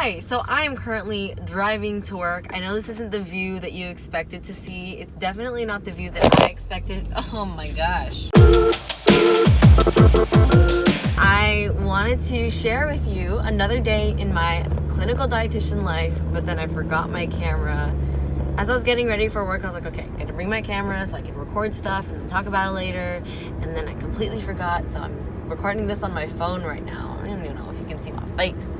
Hi, so I am currently driving to work. I know this isn't the view that you expected to see. It's definitely not the view that I expected. Oh my gosh. I wanted to share with you another day in my clinical dietitian life, but then I forgot my camera. As I was getting ready for work, I was like, okay, I'm gonna bring my camera so I can record stuff and then talk about it later. And then I completely forgot, so I'm recording this on my phone right now. I don't even know if you can see my face.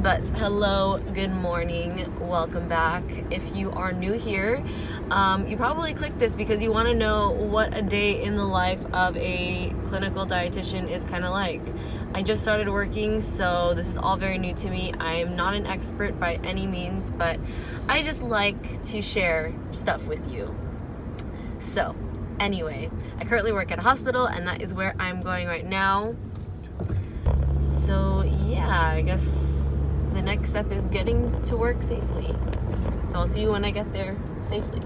But hello, good morning, welcome back. If you are new here, you probably clicked this because you want to know what a day in the life of a clinical dietitian is kind of like. I just started working, so this is all very new to me. I am not an expert by any means, but I just like to share stuff with you. So, anyway, I currently work at a hospital, and that is where I'm going right now. So, yeah, I guess the next step is getting to work safely. So I'll see you when I get there safely.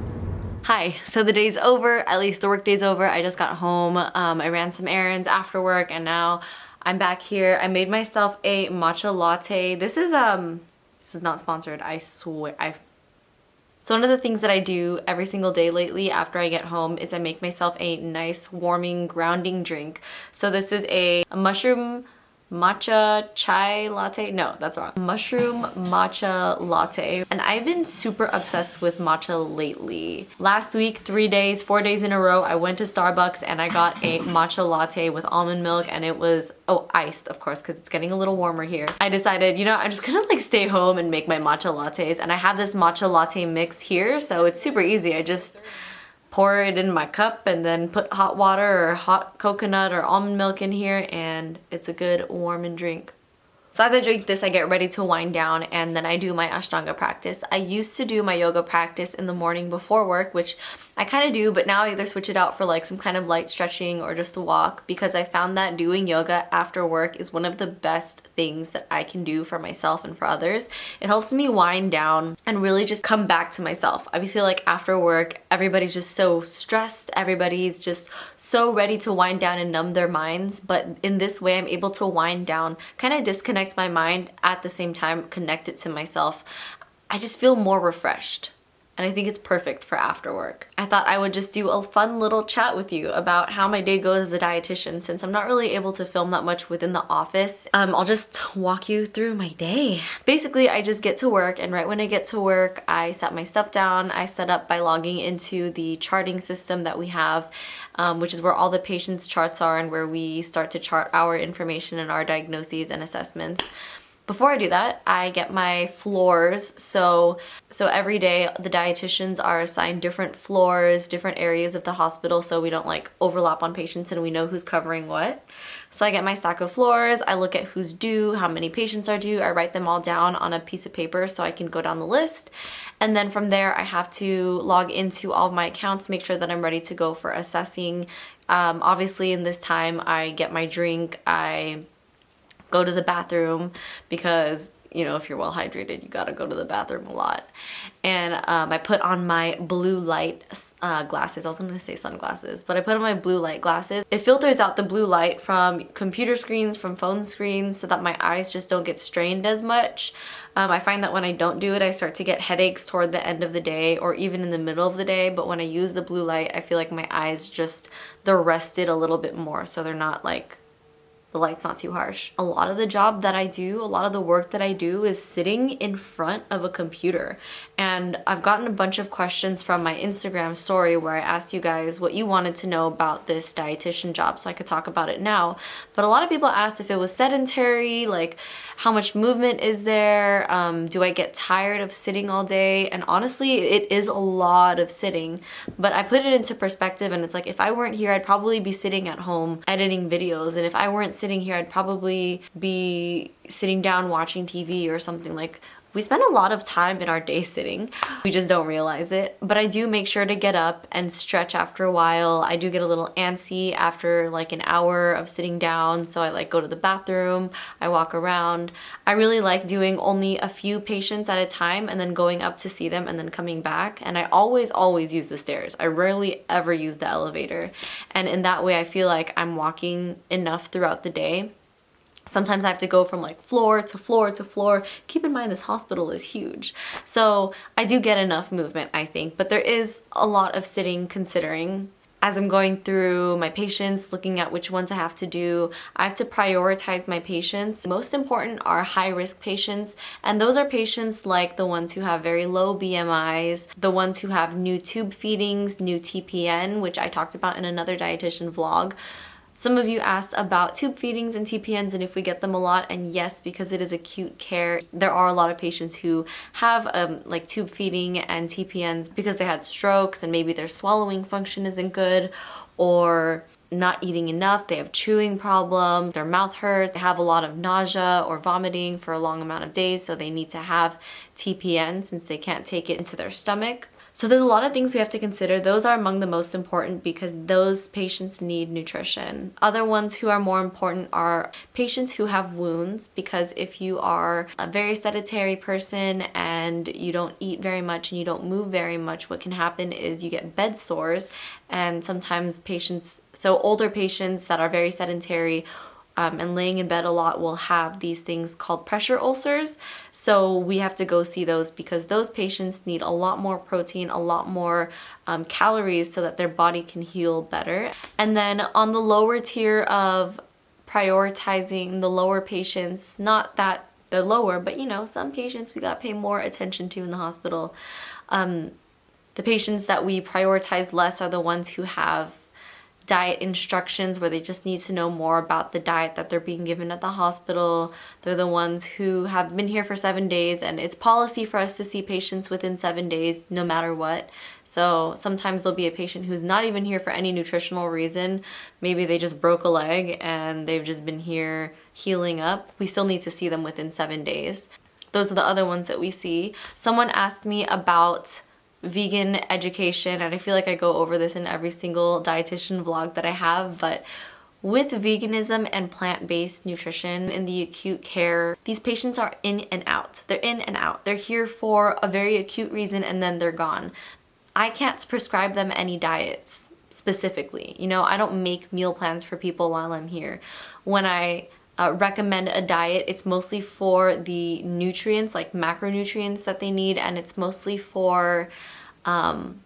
Hi, so the day's over, at least the work day's over. I just got home, I ran some errands after work, and now I'm back here. I made myself a matcha latte. This is not sponsored, I swear. So one of the things that I do every single day lately after I get home is I make myself a nice, warming, grounding drink. So this is a mushroom matcha chai latte. No, that's wrong. Mushroom matcha latte. And I've been super obsessed with matcha lately. Last week, 4 days in a row, I went to Starbucks and I got a matcha latte with almond milk, and it was, iced, of course, because it's getting a little warmer here. I decided, you know, I'm just gonna like stay home and make my matcha lattes. And I have this matcha latte mix here, so it's super easy. I just pour it in my cup and then put hot water or hot coconut or almond milk in here, and it's a good warming drink. So as I drink this, I get ready to wind down, and then I do my Ashtanga practice. I used to do my yoga practice in the morning before work, which I kind of do, but now I either switch it out for like some kind of light stretching or just a walk, because I found that doing yoga after work is one of the best things that I can do for myself and for others. It helps me wind down and really just come back to myself. I feel like after work, everybody's just so stressed, everybody's just so ready to wind down and numb their minds, but in this way I'm able to wind down, kind of disconnect my mind, at the same time connect it to myself. I just feel more refreshed. And I think it's perfect for after work. I thought I would just do a fun little chat with you about how my day goes as a dietitian, since I'm not really able to film that much within the office. I'll just walk you through my day. Basically, I just get to work, and right when I get to work, I set my stuff down. I set up by logging into the charting system that we have, which is where all the patients' charts are and where we start to chart our information and our diagnoses and assessments. Before I do that, I get my floors. So every day the dietitians are assigned different floors, different areas of the hospital, so we don't like overlap on patients and we know who's covering what. So I get my stack of floors, I look at who's due, how many patients are due, I write them all down on a piece of paper so I can go down the list. And then from there I have to log into all of my accounts, make sure that I'm ready to go for assessing. Obviously in this time I get my drink, I go to the bathroom because, you know, if you're well hydrated, you gotta go to the bathroom a lot. And I put on my blue light glasses. I was gonna say sunglasses, but I put on my blue light glasses. It filters out the blue light from computer screens, from phone screens, so that my eyes just don't get strained as much. I find that when I don't do it, I start to get headaches toward the end of the day or even in the middle of the day, but when I use the blue light, I feel like my eyes they're rested a little bit more, so they're not like, the light's not too harsh. A lot of the job that I do, a lot of the work that I do is sitting in front of a computer. And I've gotten a bunch of questions from my Instagram story where I asked you guys what you wanted to know about this dietitian job so I could talk about it now. But a lot of people asked if it was sedentary, like how much movement is there, do I get tired of sitting all day? And honestly, it is a lot of sitting, but I put it into perspective and it's like, if I weren't here, I'd probably be sitting at home editing videos. And if I weren't sitting here, I'd probably be sitting down watching TV or something. Like, we spend a lot of time in our day sitting. We just don't realize it. But I do make sure to get up and stretch after a while. I do get a little antsy after like an hour of sitting down. So I like go to the bathroom, I walk around. I really like doing only a few patients at a time and then going up to see them and then coming back. And I always use the stairs. I rarely ever use the elevator. And in that way, I feel like I'm walking enough throughout the day. Sometimes I have to go from like floor to floor to floor. Keep in mind this hospital is huge. So I do get enough movement, I think, but there is a lot of sitting considering. As I'm going through my patients, looking at which ones I have to do, I have to prioritize my patients. Most important are high-risk patients, and those are patients like the ones who have very low BMIs, the ones who have new tube feedings, new TPN, which I talked about in another dietitian vlog. Some of you asked about tube feedings and TPNs and if we get them a lot, and yes, because it is acute care, there are a lot of patients who have like tube feeding and TPNs because they had strokes and maybe their swallowing function isn't good, or not eating enough, they have chewing problems, their mouth hurts, they have a lot of nausea or vomiting for a long amount of days, so they need to have TPN since they can't take it into their stomach. So there's a lot of things we have to consider. Those are among the most important because those patients need nutrition. Other ones who are more important are patients who have wounds, because if you are a very sedentary person and you don't eat very much and you don't move very much, what can happen is you get bed sores, and sometimes patients, so older patients that are very sedentary and laying in bed a lot will have these things called pressure ulcers. So we have to go see those because those patients need a lot more protein, a lot more calories so that their body can heal better. And then on the lower tier of prioritizing the lower patients, not that they're lower, but you know, some patients we gotta pay more attention to in the hospital. The patients that we prioritize less are the ones who have diet instructions where they just need to know more about the diet that they're being given at the hospital. They're the ones who have been here for 7 days, and it's policy for us to see patients within 7 days no matter what. So sometimes there'll be a patient who's not even here for any nutritional reason. Maybe they just broke a leg and they've just been here healing up. We still need to see them within 7 days. Those are the other ones that we see. Someone asked me about vegan education, and I feel like I go over this in every single dietitian vlog that I have, but with veganism and plant-based nutrition in the acute care, these patients are in and out. They're in and out. They're here for a very acute reason and then they're gone. I can't prescribe them any diets specifically. You know, I don't make meal plans for people while I'm here. When I recommend a diet, it's mostly for the nutrients, like macronutrients that they need, and it's mostly for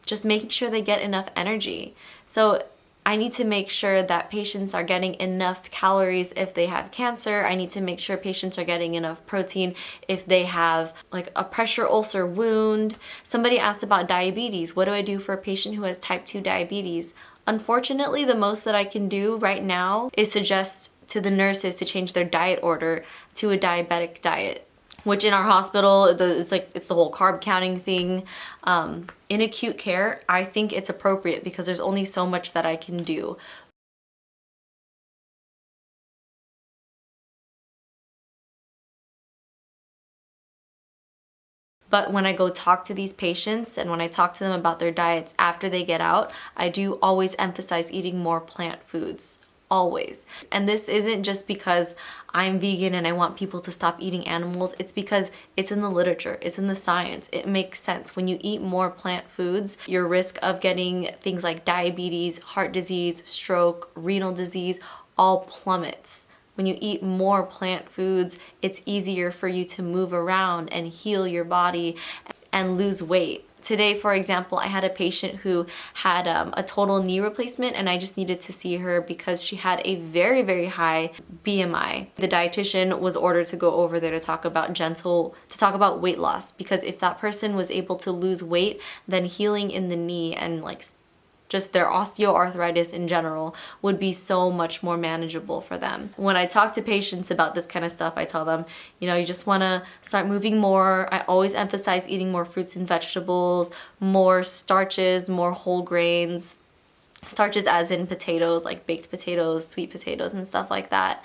just making sure they get enough energy. So I need to make sure that patients are getting enough calories if they have cancer. I need to make sure patients are getting enough protein if they have like a pressure ulcer wound. Somebody asked about diabetes. What do I do for a patient who has type 2 diabetes? Unfortunately, the most that I can do right now is suggest to the nurses to change their diet order to a diabetic diet, which in our hospital, it's the whole carb counting thing. In acute care, I think it's appropriate because there's only so much that I can do. But when I go talk to these patients and when I talk to them about their diets after they get out, I do always emphasize eating more plant foods. Always. And this isn't just because I'm vegan and I want people to stop eating animals. It's because it's in the literature, it's in the science. It makes sense. When you eat more plant foods, your risk of getting things like diabetes, heart disease, stroke, renal disease all plummets. When you eat more plant foods, it's easier for you to move around and heal your body and lose weight. Today, for example, I had a patient who had a total knee replacement, and I just needed to see her because she had a very, very high BMI. The dietitian was ordered to go over there to talk about weight loss, because if that person was able to lose weight, then healing in the knee and like just their osteoarthritis in general would be so much more manageable for them. When I talk to patients about this kind of stuff, I tell them, you know, you just want to start moving more. I always emphasize eating more fruits and vegetables, more starches, more whole grains. Starches as in potatoes, like baked potatoes, sweet potatoes, and stuff like that.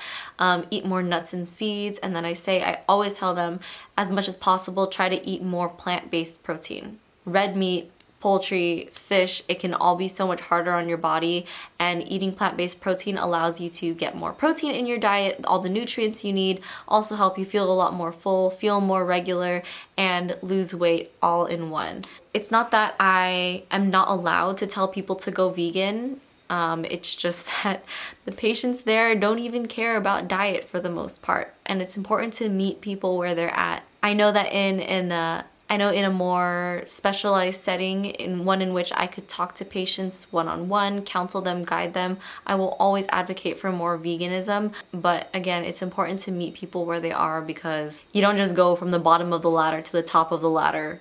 Eat more nuts and seeds. And then I always tell them, as much as possible, try to eat more plant-based protein. Red meat, poultry, fish, it can all be so much harder on your body, and eating plant-based protein allows you to get more protein in your diet, all the nutrients you need, also help you feel a lot more full, feel more regular, and lose weight all in one. It's not that I am not allowed to tell people to go vegan. It's just that the patients there don't even care about diet for the most part, and it's important to meet people where they're at. I know that in a more specialized setting, in one in which I could talk to patients one-on-one, counsel them, guide them, I will always advocate for more veganism. But again, it's important to meet people where they are, because you don't just go from the bottom of the ladder to the top of the ladder.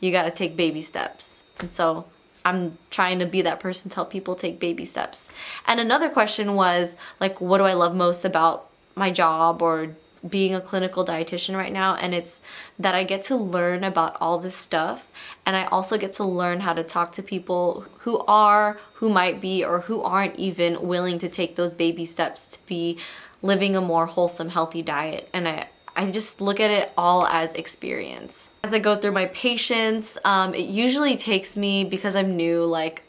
You gotta take baby steps. And so I'm trying to be that person to help people take baby steps. And another question was, like, what do I love most about my job or being a clinical dietitian right now? And it's that I get to learn about all this stuff, and I also get to learn how to talk to people who are, who might be, or who aren't even willing to take those baby steps to be living a more wholesome, healthy diet. And I just look at it all as experience. As I go through my patients, it usually takes me, because I'm new, like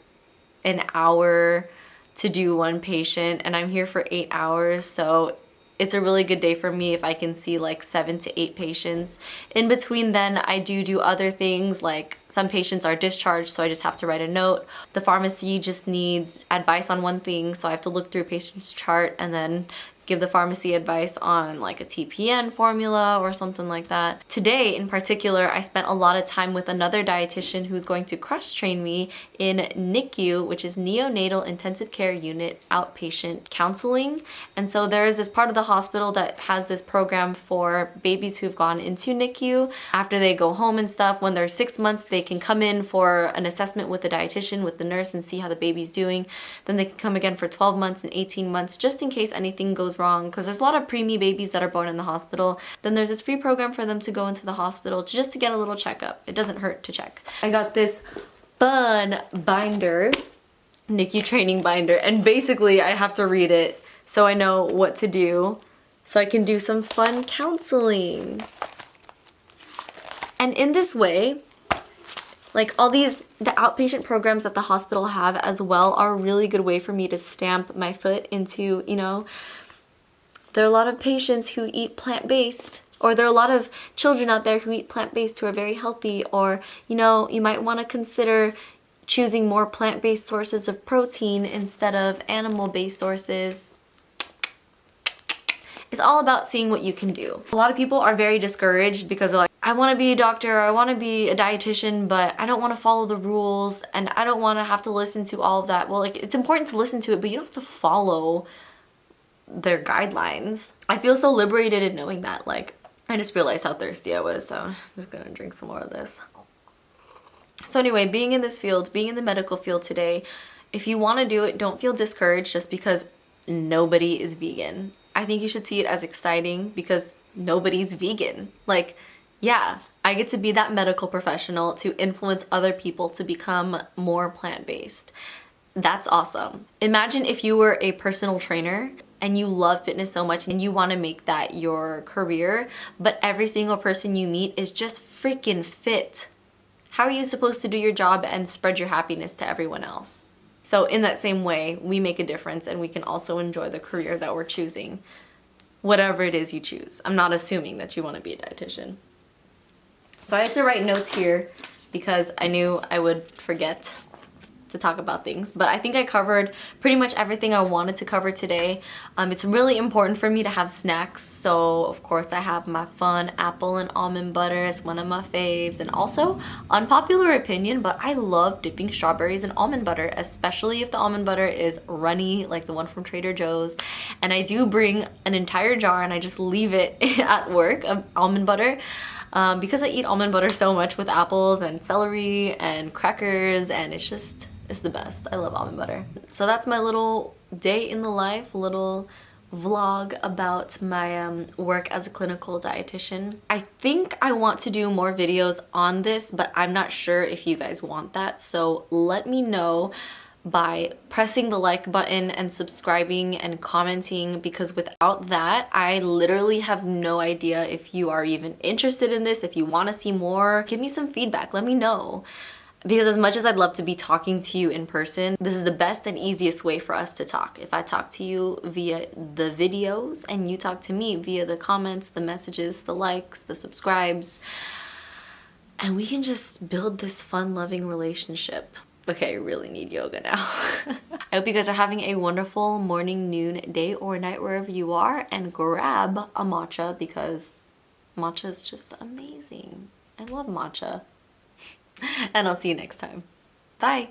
an hour to do one patient, and I'm here for 8 hours, so it's a really good day for me if I can see like 7 to 8 patients. In between then, I do other things, like some patients are discharged, so I just have to write a note. The pharmacy just needs advice on one thing, so I have to look through a patient's chart and then give the pharmacy advice on like a TPN formula or something like that. Today in particular, I spent a lot of time with another dietitian who's going to cross-train me in NICU, which is Neonatal Intensive Care Unit Outpatient Counseling. And so there is this part of the hospital that has this program for babies who've gone into NICU. After they go home and stuff, when they're 6 months, they can come in for an assessment with the dietitian, with the nurse, and see how the baby's doing. Then they can come again for 12 months and 18 months, just in case anything goes wrong, because there's a lot of preemie babies that are born in the hospital. Then there's this free program for them to go into the hospital just to get a little checkup. It doesn't hurt to check. I got this fun binder, NICU training binder, and basically I have to read it so I know what to do, so I can do some fun counseling. And in this way, like all the outpatient programs that the hospital have as well are a really good way for me to stamp my foot into, you know, there are a lot of patients who eat plant-based, or there are a lot of children out there who eat plant-based who are very healthy, or, you know, you might want to consider choosing more plant-based sources of protein instead of animal-based sources. It's all about seeing what you can do. A lot of people are very discouraged because they're like, I want to be a doctor, I want to be a dietitian, but I don't want to follow the rules, and I don't want to have to listen to all of that. Well, like, it's important to listen to it, but you don't have to follow their guidelines. I feel so liberated in knowing that. Like, I just realized how thirsty I was, so I'm just gonna drink some more of this. So anyway, being in this field, being in the medical field today, if you want to do it, don't feel discouraged just because nobody is vegan. I think you should see it as exciting because nobody's vegan. Like, yeah, I get to be that medical professional to influence other people to become more plant-based. That's awesome. Imagine if you were a personal trainer and you love fitness so much and you want to make that your career, but every single person you meet is just freaking fit. How are you supposed to do your job and spread your happiness to everyone else? So in that same way, we make a difference, and we can also enjoy the career that we're choosing, whatever it is you choose. I'm not assuming that you want to be a dietitian. So I had to write notes here because I knew I would forget to talk about things, but I think I covered pretty much everything I wanted to cover today. It's really important for me to have snacks, so of course I have my fun apple and almond butter as one of my faves, and also, unpopular opinion, but I love dipping strawberries in almond butter, especially if the almond butter is runny like the one from Trader Joe's. And I do bring an entire jar and I just leave it at work of almond butter. Because I eat almond butter so much with apples and celery and crackers, and it's the best. I love almond butter. So that's my little day in the life, little vlog about my work as a clinical dietitian. I think I want to do more videos on this, but I'm not sure if you guys want that. So let me know by pressing the like button and subscribing and commenting, because without that, I literally have no idea if you are even interested in this, if you want to see more. Give me some feedback, let me know. Because as much as I'd love to be talking to you in person, this is the best and easiest way for us to talk. If I talk to you via the videos and you talk to me via the comments, the messages, the likes, the subscribes, and we can just build this fun, loving relationship. Okay, I really need yoga now. I hope you guys are having a wonderful morning, noon, day, or night wherever you are, and grab a matcha because matcha is just amazing. I love matcha. And I'll see you next time. Bye.